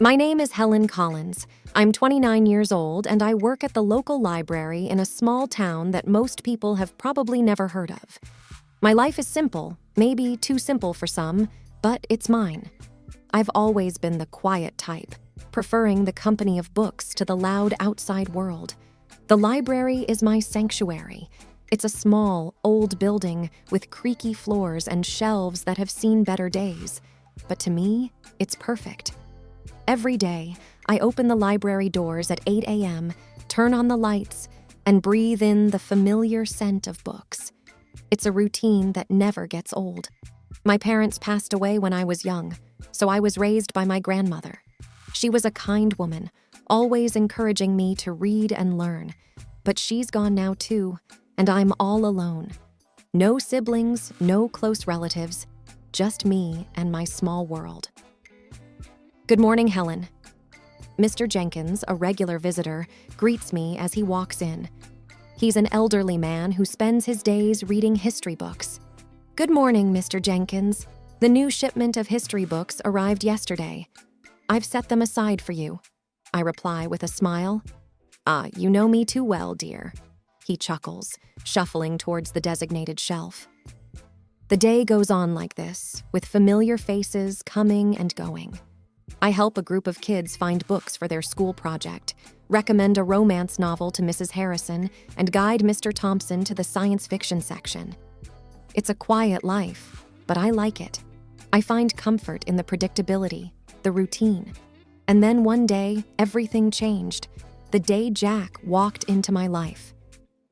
My name is Helen Collins. I'm 29 years old and I work at the local library in a small town that most people have probably never heard of. My life is simple, maybe too simple for some, but it's mine. I've always been the quiet type, preferring the company of books to the loud outside world. The library is my sanctuary. It's a small, old building with creaky floors and shelves that have seen better days. But to me, it's perfect. Every day, I open the library doors at 8 a.m., turn on the lights, and breathe in the familiar scent of books. It's a routine that never gets old. My parents passed away when I was young, so I was raised by my grandmother. She was a kind woman, always encouraging me to read and learn. But she's gone now too, and I'm all alone. No siblings, no close relatives, just me and my small world. Good morning, Helen. Mr. Jenkins, a regular visitor, greets me as he walks in. He's an elderly man who spends his days reading history books. Good morning, Mr. Jenkins. The new shipment of history books arrived yesterday. I've set them aside for you, I reply with a smile. Ah, you know me too well, dear. He chuckles, shuffling towards the designated shelf. The day goes on like this, with familiar faces coming and going. I help a group of kids find books for their school project, recommend a romance novel to Mrs. Harrison, and guide Mr. Thompson to the science fiction section. It's a quiet life, but I like it. I find comfort in the predictability, the routine. And then one day, everything changed. The day Jack walked into my life.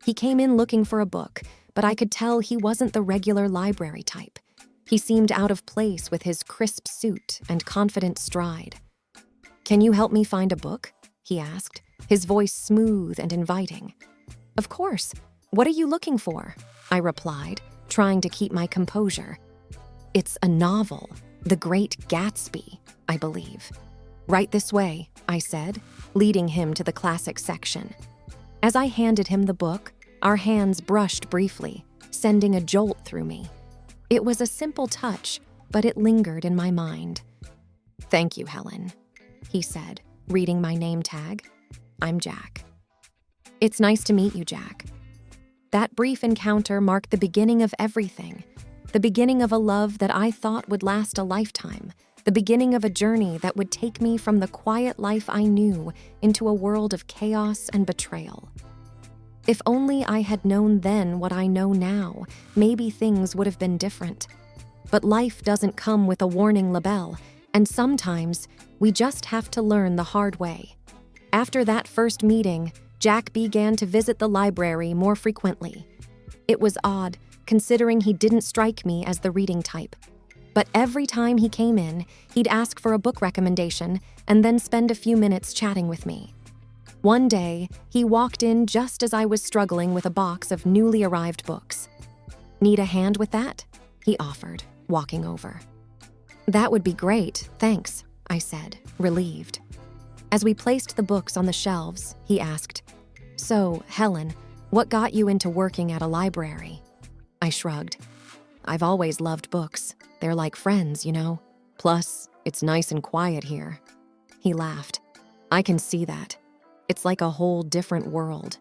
He came in looking for a book, but I could tell he wasn't the regular library type. He seemed out of place with his crisp suit and confident stride. "Can you help me find a book?" he asked, his voice smooth and inviting. "Of course. What are you looking for?" I replied, trying to keep my composure. "It's a novel, The Great Gatsby, I believe." "Right this way," I said, leading him to the classic section. As I handed him the book, our hands brushed briefly, sending a jolt through me. It was a simple touch, but it lingered in my mind. "Thank you, Helen," he said, reading my name tag. "I'm Jack." "It's nice to meet you, Jack." That brief encounter marked the beginning of everything. The beginning of a love that I thought would last a lifetime. The beginning of a journey that would take me from the quiet life I knew into a world of chaos and betrayal. If only I had known then what I know now, maybe things would have been different. But life doesn't come with a warning label, and sometimes we just have to learn the hard way. After that first meeting, Jack began to visit the library more frequently. It was odd, considering he didn't strike me as the reading type. But every time he came in, he'd ask for a book recommendation and then spend a few minutes chatting with me. One day, he walked in just as I was struggling with a box of newly arrived books. "Need a hand with that?" he offered, walking over. "That would be great, thanks," I said, relieved. As we placed the books on the shelves, he asked, "So, Helen, what got you into working at a library?" I shrugged. "I've always loved books. They're like friends, you know. Plus, it's nice and quiet here." He laughed. "I can see that. It's like a whole different world."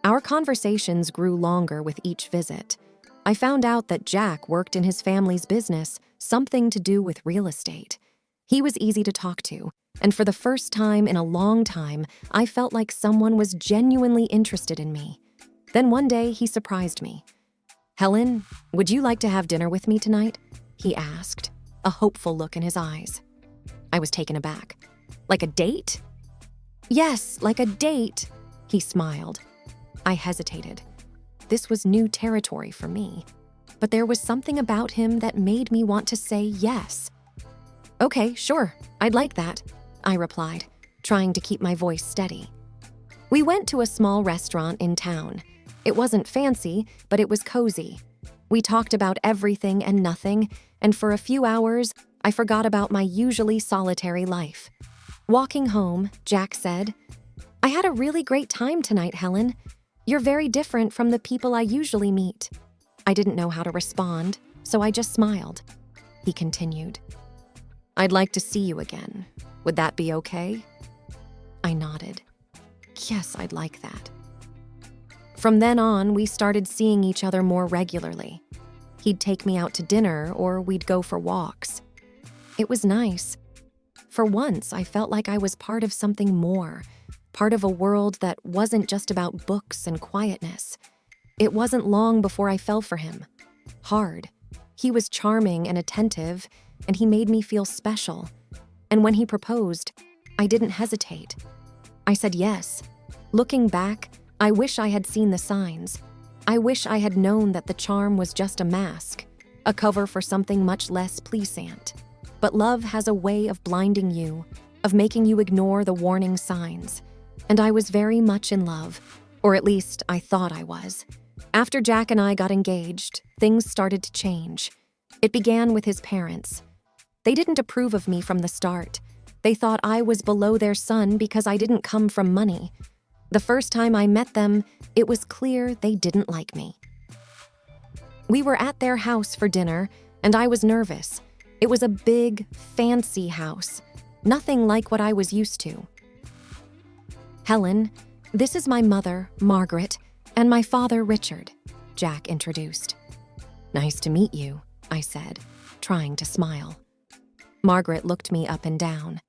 Our conversations grew longer with each visit. I found out that Jack worked in his family's business, something to do with real estate. He was easy to talk to, and for the first time in a long time, I felt like someone was genuinely interested in me. Then one day, he surprised me. "Helen, would you like to have dinner with me tonight?" he asked, a hopeful look in his eyes. I was taken aback. "Like a date?" "Yes, like a date," he smiled. I hesitated. This was new territory for me, but there was something about him that made me want to say yes. "Okay, sure, I'd like that," I replied, trying to keep my voice steady. We went to a small restaurant in town. It wasn't fancy, but it was cozy. We talked about everything and nothing, and for a few hours, I forgot about my usually solitary life. Walking home, Jack said, "I had a really great time tonight, Helen. You're very different from the people I usually meet." I didn't know how to respond, so I just smiled. He continued, "I'd like to see you again. Would that be okay?" I nodded. Yes, I'd like that. From then on, we started seeing each other more regularly. He'd take me out to dinner or we'd go for walks. It was nice. For once, I felt like I was part of something more, part of a world that wasn't just about books and quietness. It wasn't long before I fell for him. Hard. He was charming and attentive, and he made me feel special. And when he proposed, I didn't hesitate. I said yes. Looking back, I wish I had seen the signs. I wish I had known that the charm was just a mask, a cover for something much less pleasant. But love has a way of blinding you, of making you ignore the warning signs. And I was very much in love, or at least I thought I was. After Jack and I got engaged, things started to change. It began with his parents. They didn't approve of me from the start. They thought I was below their son because I didn't come from money. The first time I met them, it was clear they didn't like me. We were at their house for dinner, and I was nervous. It was a big, fancy house, nothing like what I was used to. "Helen, this is my mother, Margaret, and my father, Richard," Jack introduced. "Nice to meet you," I said, trying to smile. Margaret looked me up and down.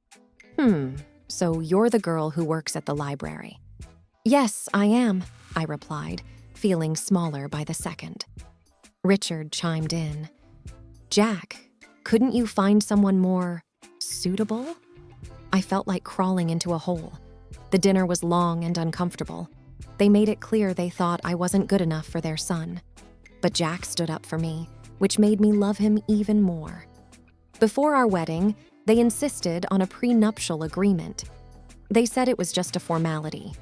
So you're the girl who works at the library." "Yes, I am," I replied, feeling smaller by the second. Richard chimed in. "Jack, couldn't you find someone more suitable?" I felt like crawling into a hole. The dinner was long and uncomfortable. They made it clear they thought I wasn't good enough for their son. But Jack stood up for me, which made me love him even more. Before our wedding, they insisted on a prenuptial agreement. They said it was just a formality.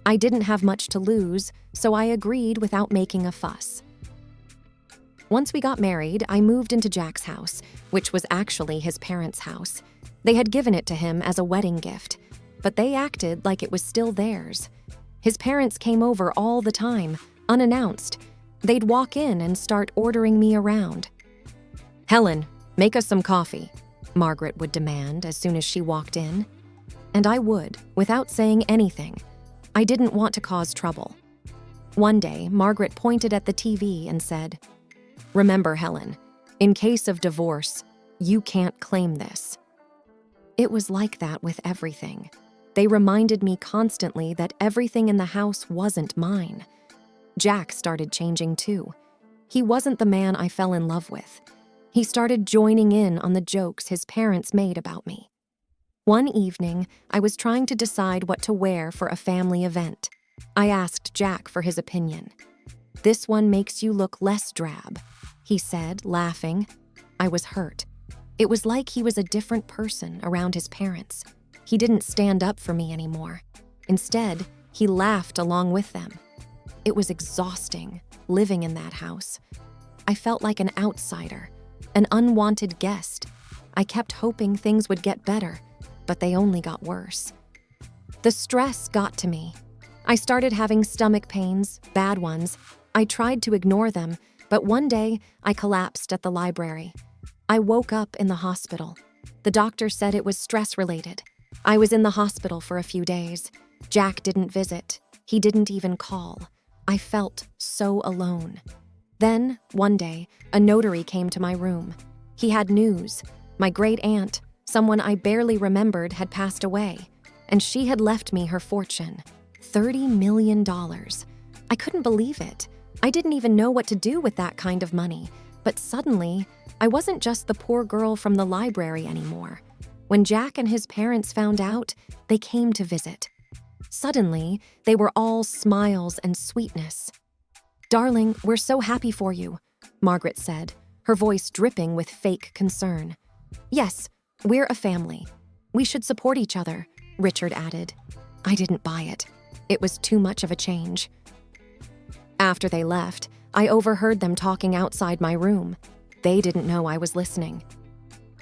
I didn't have much to lose, so I agreed without making a fuss. Once we got married, I moved into Jack's house, which was actually his parents' house. They had given it to him as a wedding gift, but they acted like it was still theirs. His parents came over all the time, unannounced. They'd walk in and start ordering me around. "Helen, make us some coffee," Margaret would demand as soon as she walked in. And I would, without saying anything. I didn't want to cause trouble. One day, Margaret pointed at the TV and said, "Remember, Helen, in case of divorce, you can't claim this." It was like that with everything. They reminded me constantly that everything in the house wasn't mine. Jack started changing too. He wasn't the man I fell in love with. He started joining in on the jokes his parents made about me. One evening, I was trying to decide what to wear for a family event. I asked Jack for his opinion. "This one makes you look less drab," he said, laughing. I was hurt. It was like he was a different person around his parents. He didn't stand up for me anymore. Instead, he laughed along with them. It was exhausting, living in that house. I felt like an outsider, an unwanted guest. I kept hoping things would get better, but they only got worse. The stress got to me. I started having stomach pains, bad ones. I tried to ignore them, but one day I collapsed at the library. I woke up in the hospital. The doctor said it was stress-related. I was in the hospital for a few days. Jack didn't visit. He didn't even call. I felt so alone. Then, one day, a notary came to my room. He had news. My great-aunt, someone I barely remembered, had passed away, and she had left me her fortune, $30 million. I couldn't believe it. I didn't even know what to do with that kind of money, but suddenly, I wasn't just the poor girl from the library anymore. When Jack and his parents found out, they came to visit. Suddenly, they were all smiles and sweetness. "Darling, we're so happy for you," Margaret said, her voice dripping with fake concern. "Yes, we're a family. We should support each other," Richard added. I didn't buy it. It was too much of a change. After they left, I overheard them talking outside my room. They didn't know I was listening.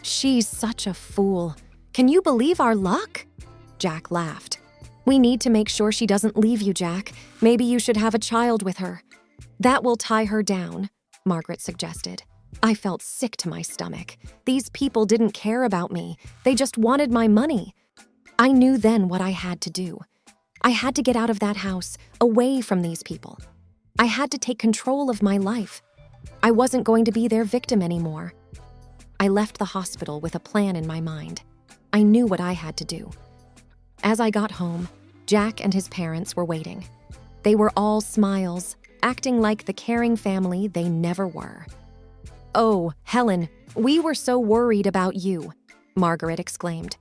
"She's such a fool. Can you believe our luck?" Jack laughed. "We need to make sure she doesn't leave you, Jack. Maybe you should have a child with her." "That will tie her down," Margaret suggested. I felt sick to my stomach. These people didn't care about me. They just wanted my money. I knew then what I had to do. I had to get out of that house, away from these people. I had to take control of my life. I wasn't going to be their victim anymore. I left the hospital with a plan in my mind. I knew what I had to do. As I got home, Jack and his parents were waiting. They were all smiles, acting like the caring family they never were. "Oh, Helen, we were so worried about you," Margaret exclaimed.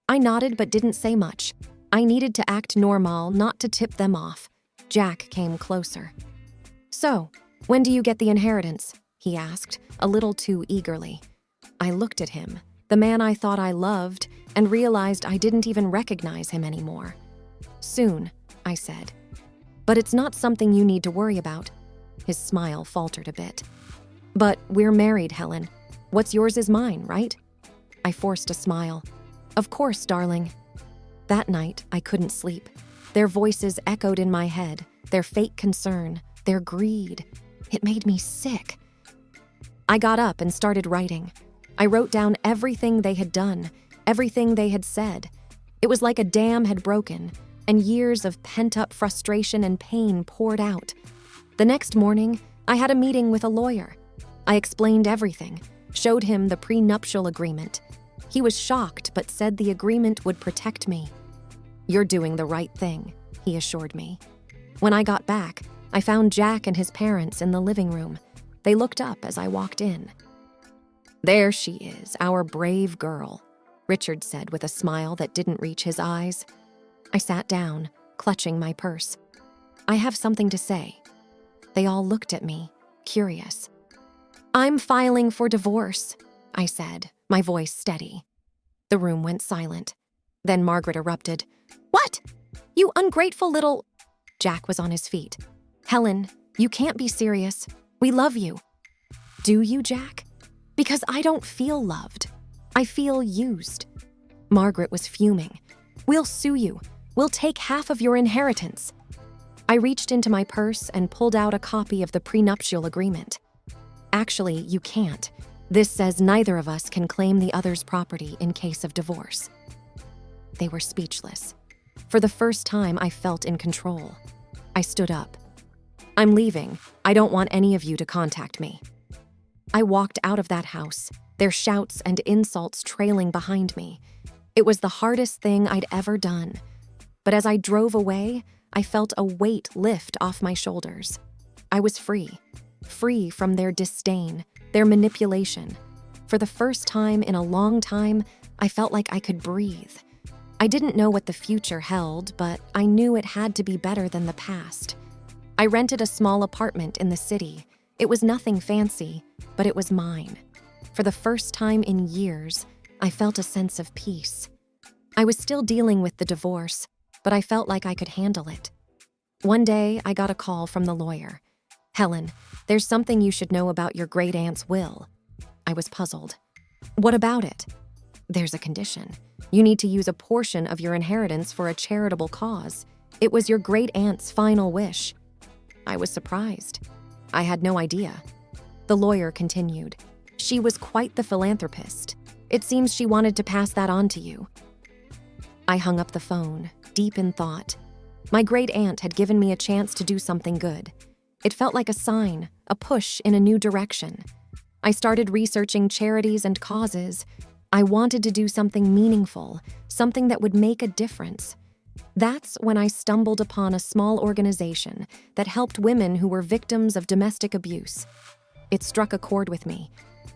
I nodded but didn't say much. I needed to act normal, not to tip them off. Jack came closer. "So, when do you get the inheritance?" he asked, a little too eagerly. I looked at him, the man I thought I loved, and realized I didn't even recognize him anymore. "Soon," I said. "But it's not something you need to worry about." His smile faltered a bit. "But we're married, Helen. What's yours is mine, right?" I forced a smile. "Of course, darling." That night, I couldn't sleep. Their voices echoed in my head, their fake concern, their greed. It made me sick. I got up and started writing. I wrote down everything they had done, everything they had said. It was like a dam had broken, and years of pent-up frustration and pain poured out. The next morning, I had a meeting with a lawyer. I explained everything, showed him the prenuptial agreement. He was shocked but said the agreement would protect me. "You're doing the right thing," he assured me. When I got back, I found Jack and his parents in the living room. They looked up as I walked in. "There she is, our brave girl," Richard said with a smile that didn't reach his eyes. I sat down, clutching my purse. "I have something to say." They all looked at me, curious. "I'm filing for divorce," I said, my voice steady. The room went silent. Then Margaret erupted. "What? You ungrateful little—" Jack was on his feet. "Helen, you can't be serious. We love you." "Do you, Jack?" "Because I don't feel loved. I feel used." Margaret was fuming. "We'll sue you. We'll take half of your inheritance." I reached into my purse and pulled out a copy of the prenuptial agreement. "Actually, you can't. This says neither of us can claim the other's property in case of divorce." They were speechless. For the first time, I felt in control. I stood up. "I'm leaving. I don't want any of you to contact me." I walked out of that house, their shouts and insults trailing behind me. It was the hardest thing I'd ever done. But as I drove away, I felt a weight lift off my shoulders. I was free from their disdain, their manipulation. For the first time in a long time, I felt like I could breathe. I didn't know what the future held, but I knew it had to be better than the past. I rented a small apartment in the city. It was nothing fancy, but it was mine. For the first time in years, I felt a sense of peace. I was still dealing with the divorce, but I felt like I could handle it. One day, I got a call from the lawyer. "Helen, there's something you should know about your great-aunt's will." I was puzzled. "What about it?" "There's a condition. You need to use a portion of your inheritance for a charitable cause. It was your great-aunt's final wish." I was surprised. I had no idea. The lawyer continued. "She was quite the philanthropist. It seems she wanted to pass that on to you." I hung up the phone, deep in thought. My great-aunt had given me a chance to do something good. It felt like a sign, a push in a new direction. I started researching charities and causes. I wanted to do something meaningful, something that would make a difference. That's when I stumbled upon a small organization that helped women who were victims of domestic abuse. It struck a chord with me.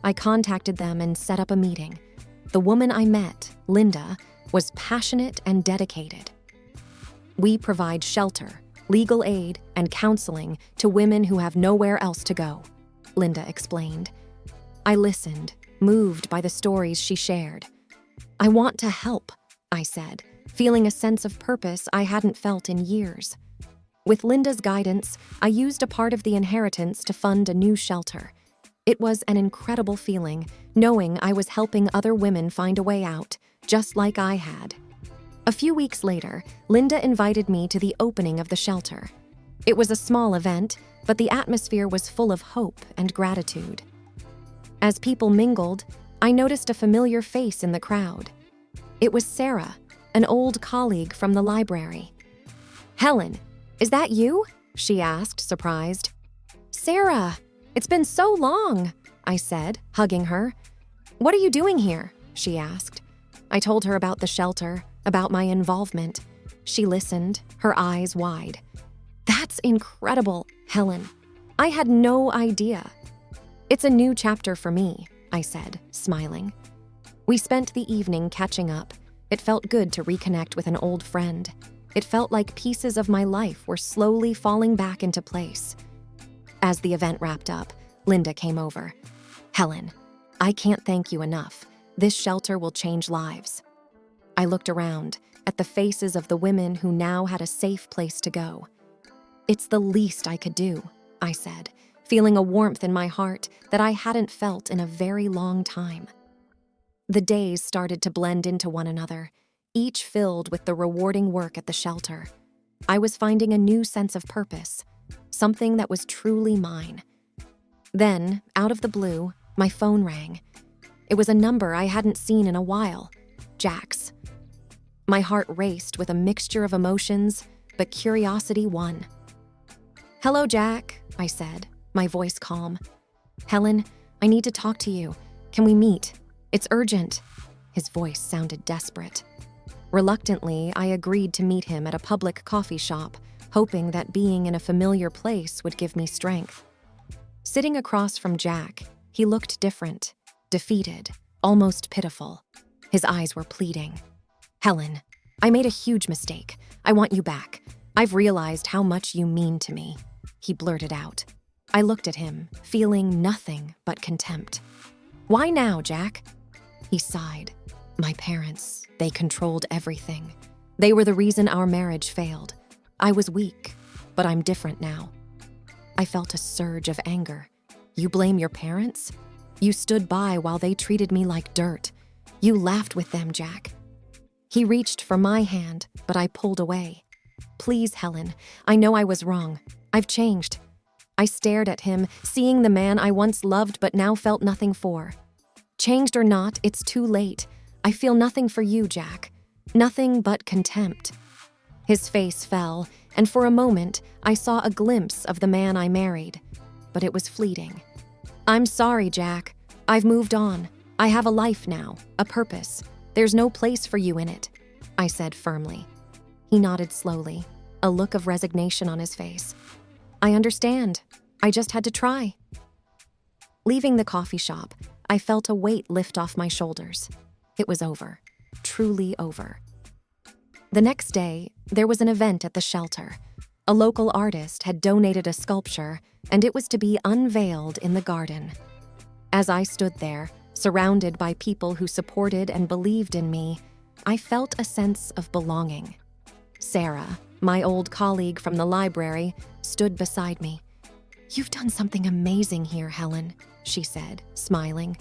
I contacted them and set up a meeting. The woman I met, Linda, was passionate and dedicated. "We provide shelter, legal aid, and counseling to women who have nowhere else to go," Linda explained. I listened, moved by the stories she shared. "I want to help," I said, feeling a sense of purpose I hadn't felt in years. With Linda's guidance, I used a part of the inheritance to fund a new shelter. It was an incredible feeling, knowing I was helping other women find a way out, just like I had. A few weeks later, Linda invited me to the opening of the shelter. It was a small event, but the atmosphere was full of hope and gratitude. As people mingled, I noticed a familiar face in the crowd. It was Sarah, an old colleague from the library. "Helen, is that you?" she asked, surprised. "Sarah, it's been so long," I said, hugging her. "What are you doing here?" she asked. I told her about the shelter, about my involvement. She listened, her eyes wide. "That's incredible, Helen. I had no idea." "It's a new chapter for me," I said, smiling. We spent the evening catching up. It felt good to reconnect with an old friend. It felt like pieces of my life were slowly falling back into place. As the event wrapped up, Linda came over. "Helen, I can't thank you enough. This shelter will change lives." I looked around at the faces of the women who now had a safe place to go. "It's the least I could do," I said, feeling a warmth in my heart that I hadn't felt in a very long time. The days started to blend into one another, each filled with the rewarding work at the shelter. I was finding a new sense of purpose, something that was truly mine. Then, out of the blue, my phone rang. It was a number I hadn't seen in a while, Jack's. My heart raced with a mixture of emotions, but curiosity won. "Hello, Jack," I said, my voice calm. "Helen, I need to talk to you. Can we meet? It's urgent." His voice sounded desperate. Reluctantly, I agreed to meet him at a public coffee shop, hoping that being in a familiar place would give me strength. Sitting across from Jack, he looked different, defeated, almost pitiful. His eyes were pleading. "Helen, I made a huge mistake. I want you back. I've realized how much you mean to me," he blurted out. I looked at him, feeling nothing but contempt. "Why now, Jack?" He sighed. "My parents, they controlled everything. They were the reason our marriage failed. I was weak, but I'm different now." I felt a surge of anger. "You blame your parents? You stood by while they treated me like dirt. You laughed with them, Jack." He reached for my hand, but I pulled away. "Please, Helen, I know I was wrong. I've changed." I stared at him, seeing the man I once loved but now felt nothing for. "Changed or not, it's too late. I feel nothing for you, Jack. Nothing but contempt." His face fell, and for a moment, I saw a glimpse of the man I married. But it was fleeting. "I'm sorry, Jack. I've moved on. I have a life now, a purpose. There's no place for you in it," I said firmly. He nodded slowly, a look of resignation on his face. "I understand. I just had to try." Leaving the coffee shop, I felt a weight lift off my shoulders. It was over. Truly over. The next day, there was an event at the shelter. A local artist had donated a sculpture, and it was to be unveiled in the garden. As I stood there, surrounded by people who supported and believed in me, I felt a sense of belonging. Sarah, my old colleague from the library, stood beside me. "You've done something amazing here, Helen," she said, smiling.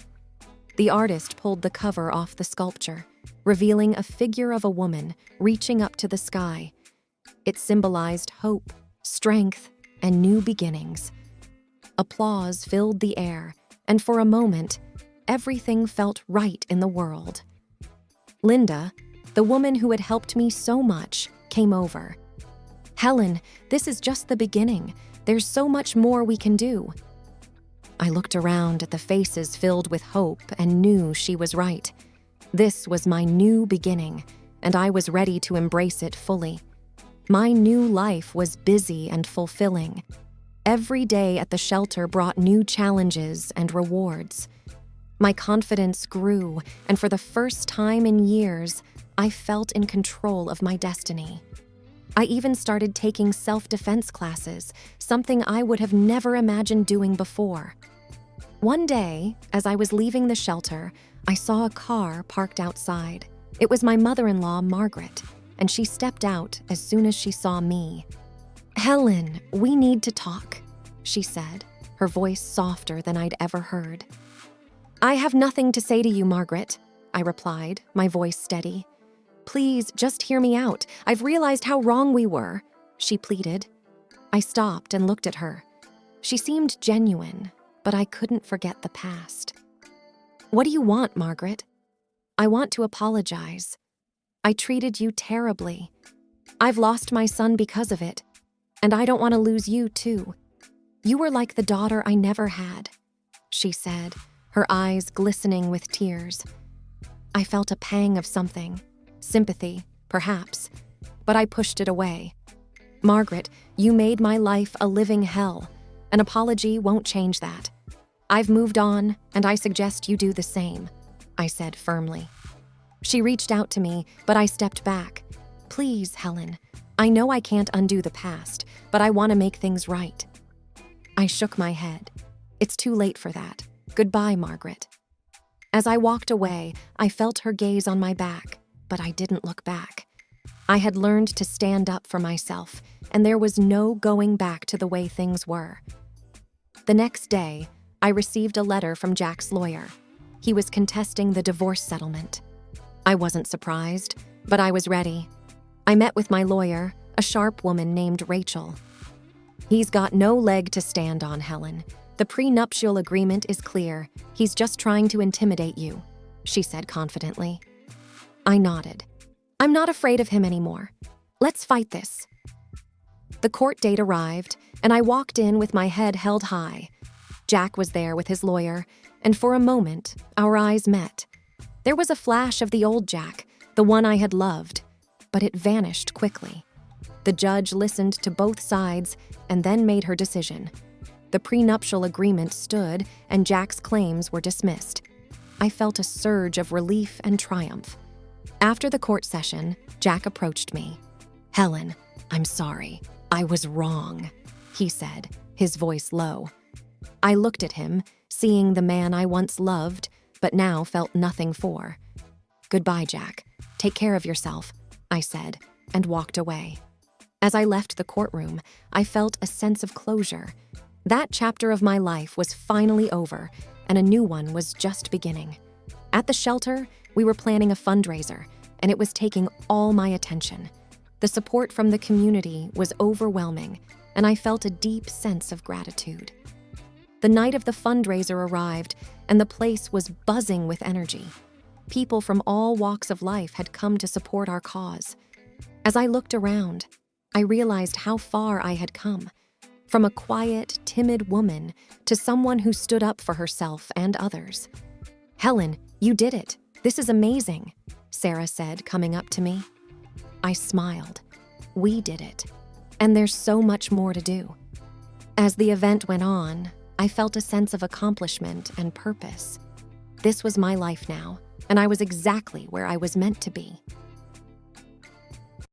The artist pulled the cover off the sculpture, revealing a figure of a woman reaching up to the sky. It symbolized hope, strength, and new beginnings. Applause filled the air, and for a moment, everything felt right in the world. Linda, the woman who had helped me so much, came over. "Helen, this is just the beginning. There's so much more we can do." I looked around at the faces filled with hope and knew she was right. This was my new beginning, and I was ready to embrace it fully. My new life was busy and fulfilling. Every day at the shelter brought new challenges and rewards. My confidence grew, and for the first time in years, I felt in control of my destiny. I even started taking self-defense classes, something I would have never imagined doing before. One day, as I was leaving the shelter, I saw a car parked outside. It was my mother-in-law, Margaret, and she stepped out as soon as she saw me. "Helen, we need to talk," she said, her voice softer than I'd ever heard. "I have nothing to say to you, Margaret," I replied, my voice steady. "Please, just hear me out. I've realized how wrong we were," she pleaded. I stopped and looked at her. She seemed genuine, but I couldn't forget the past. What do you want, Margaret? I want to apologize. I treated you terribly. I've lost my son because of it, and I don't want to lose you too. You were like the daughter I never had, she said, her eyes glistening with tears. I felt a pang of something, sympathy, perhaps, but I pushed it away. Margaret, you made my life a living hell. An apology won't change that. I've moved on, and I suggest you do the same, I said firmly. She reached out to me, but I stepped back. Please, Helen, I know I can't undo the past, but I want to make things right. I shook my head. It's too late for that. Goodbye, Margaret. As I walked away, I felt her gaze on my back, but I didn't look back. I had learned to stand up for myself, and there was no going back to the way things were. The next day, I received a letter from Jack's lawyer. He was contesting the divorce settlement. I wasn't surprised, but I was ready. I met with my lawyer, a sharp woman named Rachel. He's got no leg to stand on, Helen. The prenuptial agreement is clear. He's just trying to intimidate you, she said confidently. I nodded. I'm not afraid of him anymore. Let's fight this. The court date arrived, and I walked in with my head held high. Jack was there with his lawyer, and for a moment, our eyes met. There was a flash of the old Jack, the one I had loved, but it vanished quickly. The judge listened to both sides and then made her decision. The prenuptial agreement stood, and Jack's claims were dismissed. I felt a surge of relief and triumph. After the court session, Jack approached me. Helen, I'm sorry. I was wrong, he said, his voice low. I looked at him, seeing the man I once loved, but now felt nothing for. Goodbye, Jack. Take care of yourself, I said, and walked away. As I left the courtroom, I felt a sense of closure. That chapter of my life was finally over, and a new one was just beginning. At the shelter, we were planning a fundraiser, and it was taking all my attention. The support from the community was overwhelming, and I felt a deep sense of gratitude. The night of the fundraiser arrived, and the place was buzzing with energy. People from all walks of life had come to support our cause. As I looked around, I realized how far I had come. From a quiet, timid woman to someone who stood up for herself and others. Helen, you did it. This is amazing, Sarah said, coming up to me. I smiled. We did it. And there's so much more to do. As the event went on, I felt a sense of accomplishment and purpose. This was my life now, and I was exactly where I was meant to be.